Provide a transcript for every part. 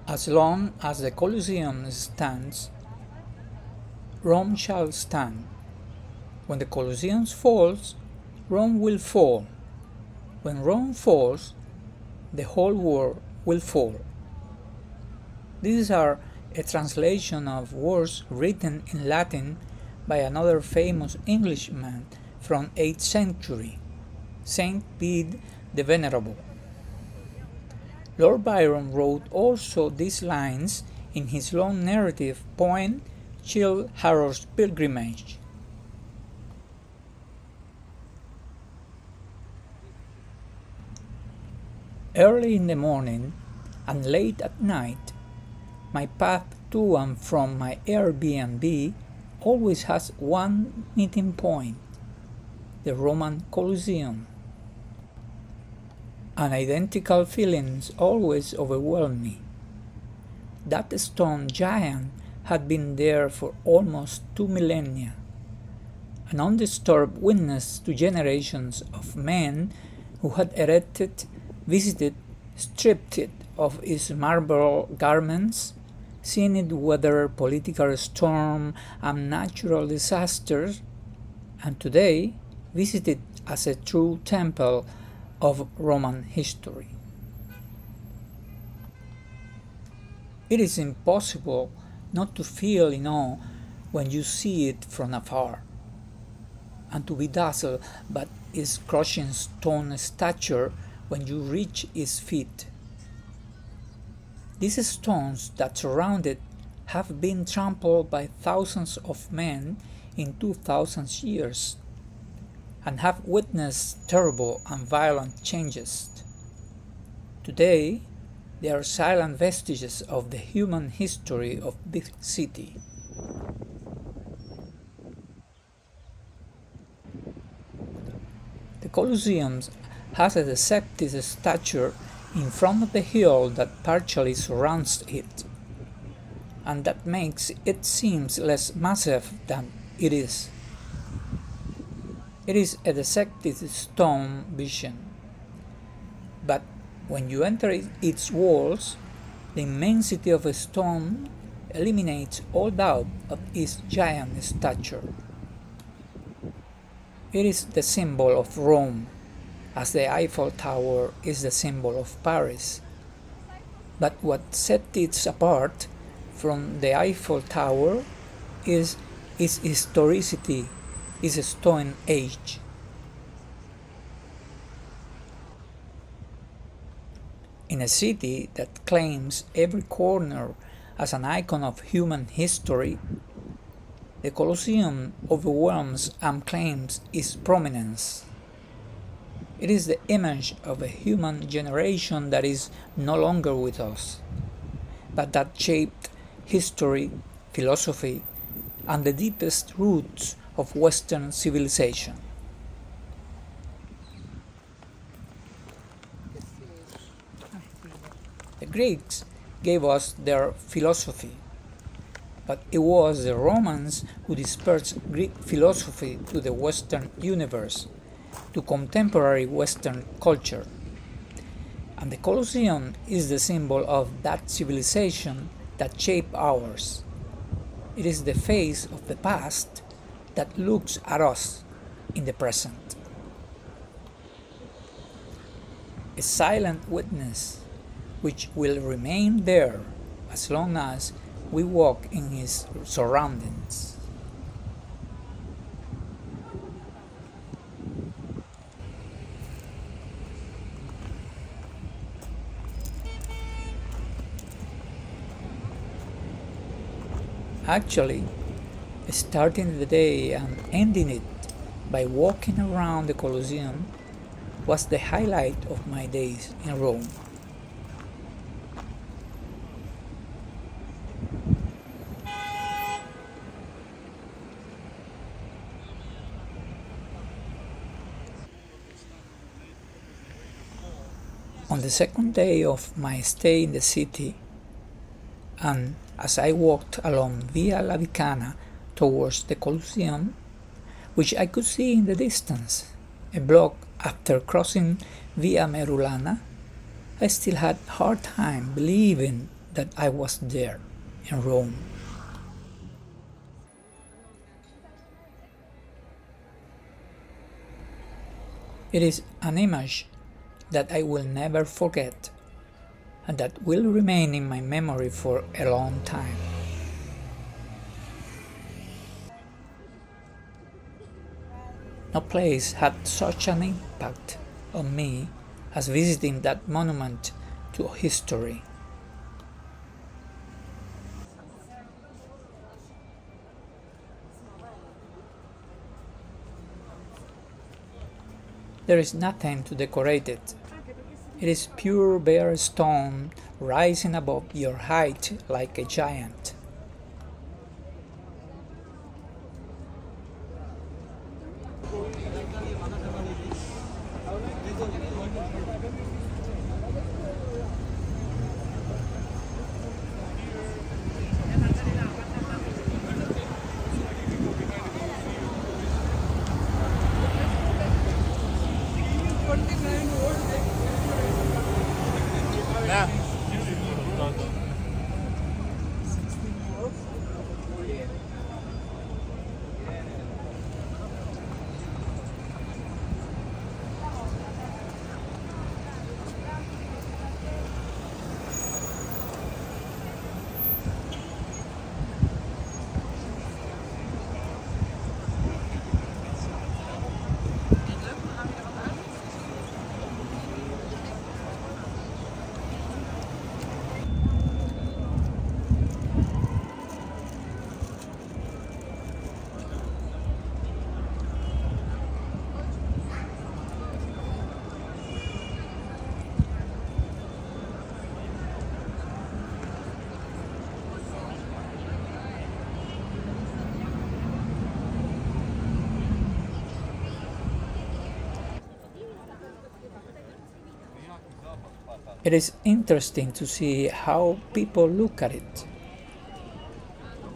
As long as the Colosseum stands, Rome shall stand. When the Colosseum falls, Rome will fall. When Rome falls, the whole world will fall. These are a translation of words written in Latin by another famous Englishman from 8th century, Saint Bede the Venerable. Lord Byron wrote also these lines in his long narrative poem Childe Harold's Pilgrimage. Early in the morning and late at night, my path to and from my Airbnb always has one meeting point, the Roman Coliseum. Unidentical feelings always overwhelm me. That stone giant had been there for almost 2 millennia, an undisturbed witness to generations of men who had erected, visited, stripped it of its marble garments, seen it weather political storm and natural disasters, and today visited as a true temple of Roman history. It is impossible not to feel in awe when you see it from afar, and to be dazzled by its crushing stone stature when you reach its feet. These stones that surround it have been trampled by thousands of men in 2,000 years, and have witnessed terrible and violent changes. Today, they are silent vestiges of the human history of this city. The Colosseum has a deceptive stature in front of the hill that partially surrounds it, and that makes it seem less massive than it is. It is a deceptive stone vision, but when you enter its walls, the immensity of a stone eliminates all doubt of its giant stature. It is the symbol of Rome, as the Eiffel Tower is the symbol of Paris. But what sets it apart from the Eiffel Tower is its historicity, its Stone Age. In a city that claims every corner as an icon of human history, the Colosseum overwhelms and claims its prominence. It is the image of a human generation that is no longer with us, but that shaped history, philosophy, and the deepest roots of Western civilization. The Greeks gave us their philosophy, but it was the Romans who dispersed Greek philosophy to the Western universe, to contemporary Western culture. And the Colosseum is the symbol of that civilization that shaped ours. It is the face of the past that looks at us in the present. A silent witness which will remain there as long as we walk in its surroundings. Actually, starting the day and ending it by walking around the Colosseum was the highlight of my days in Rome. On the second day of my stay in the city, and as I walked along Via La Vicana towards the Colosseum, which I could see in the distance, a block after crossing Via Merulana, I still had a hard time believing that I was there in Rome. It is an image that I will never forget and that will remain in my memory for a long time. No place had such an impact on me as visiting that monument to history. There is nothing to decorate it. It is pure bare stone rising above your height like a giant. It is interesting to see how people look at it.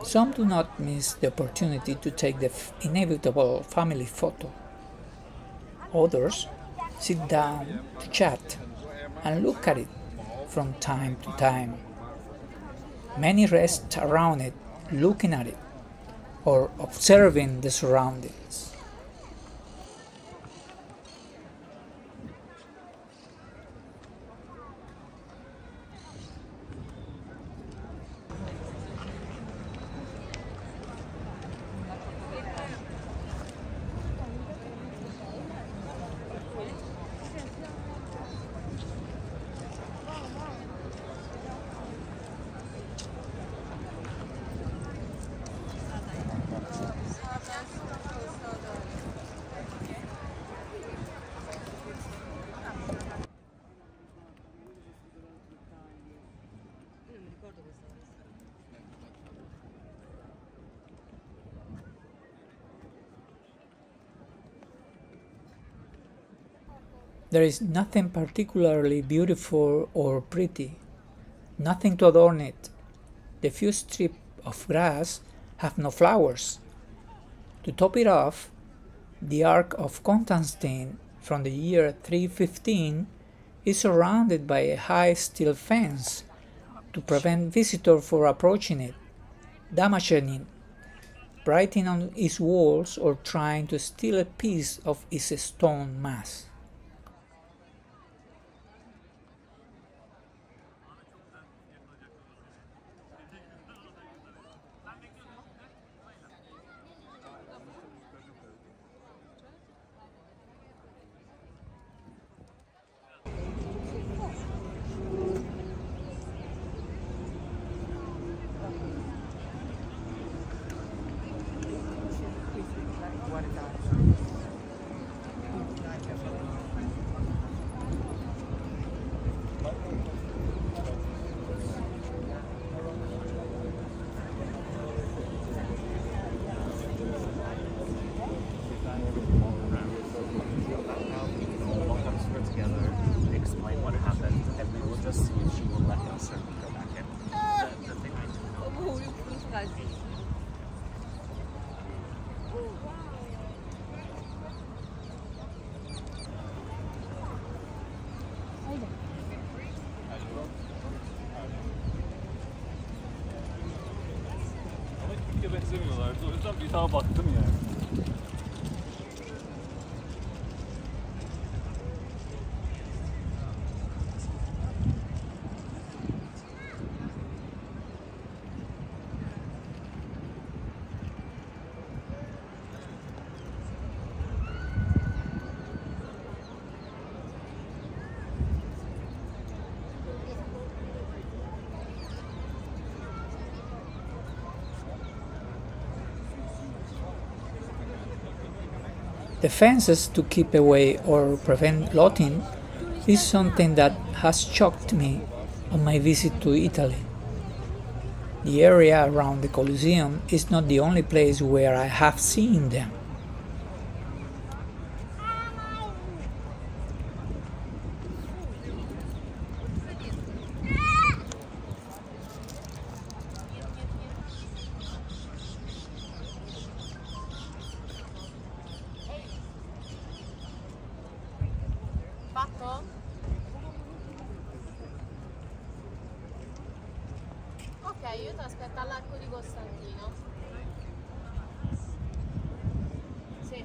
Some do not miss the opportunity to take the inevitable family photo. Others sit down to chat and look at it from time to time. Many rest around it, looking at it, or observing the surroundings. There is nothing particularly beautiful or pretty, nothing to adorn it. The few strips of grass have no flowers. To top it off, the Ark of Constantine from the year 315 is surrounded by a high steel fence to prevent visitors from approaching it, damaging it, writing on its walls, or trying to steal a piece of its stone mass. istemiyorlardı. O yüzden bir daha baktım yani. The fences to keep away or prevent looting is something that has shocked me on my visit to Italy. The area around the Colosseum is not the only place where I have seen them. Fatto? Ok, io ti aspetto all'arco di Costantino. Sì.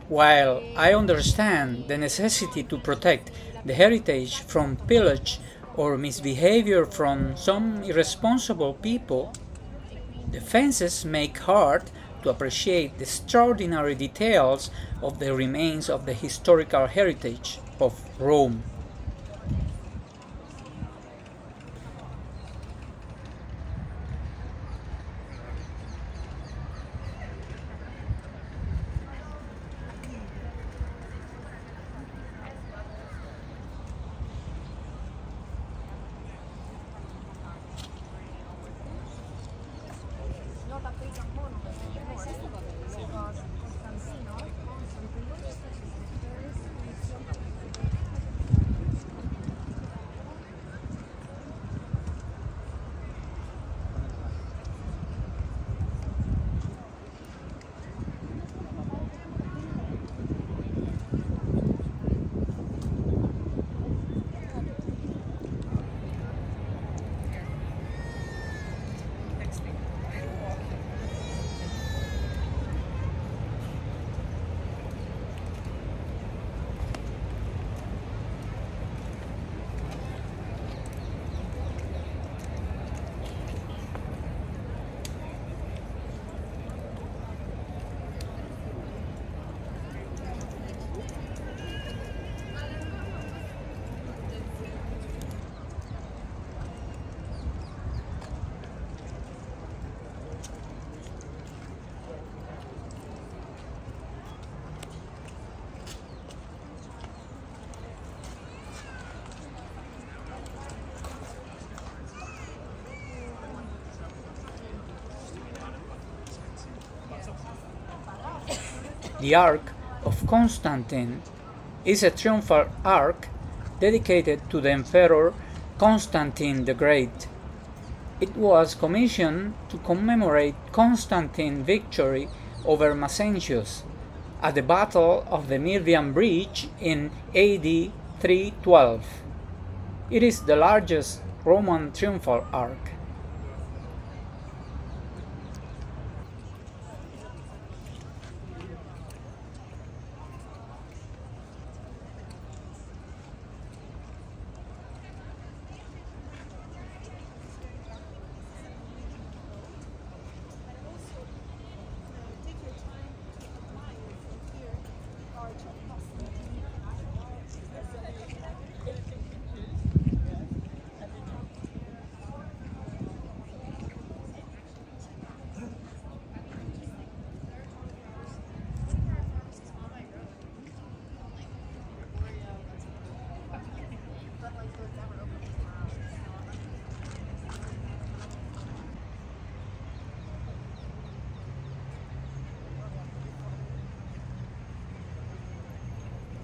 While I understand the necessity to protect the heritage from pillage or misbehavior from some irresponsible people, the fences make hard to appreciate the extraordinary details of the remains of the historical heritage of Rome. The Ark of Constantine is a triumphal arch dedicated to the Emperor Constantine the Great. It was commissioned to commemorate Constantine's victory over Maxentius at the Battle of the Milvian Bridge in AD 312. It is the largest Roman triumphal arch.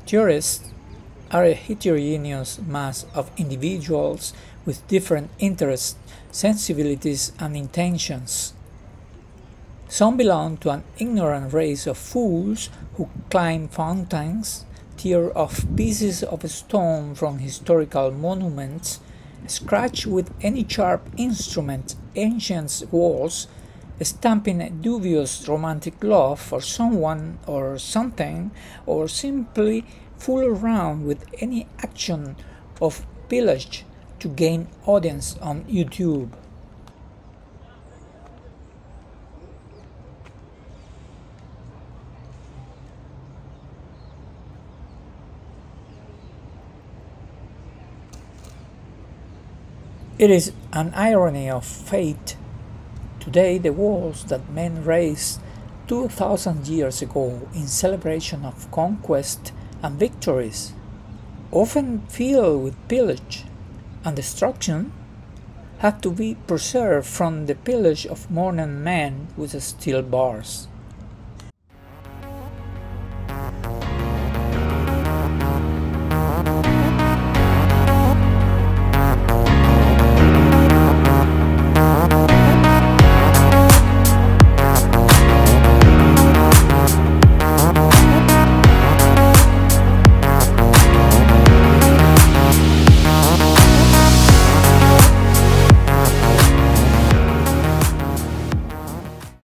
Tourists are a heterogeneous mass of individuals with different interests, sensibilities, and intentions. Some belong to an ignorant race of fools who climb fountains, tear off pieces of stone from historical monuments, scratch with any sharp instrument ancient walls, stamping a dubious romantic love for someone or something, or simply fool around with any action of pillage to gain audience on YouTube. It is an irony of fate. Today, the walls that men raised 2,000 years ago in celebration of conquest and victories, often filled with pillage and destruction, had to be preserved from the pillage of modern men with steel bars.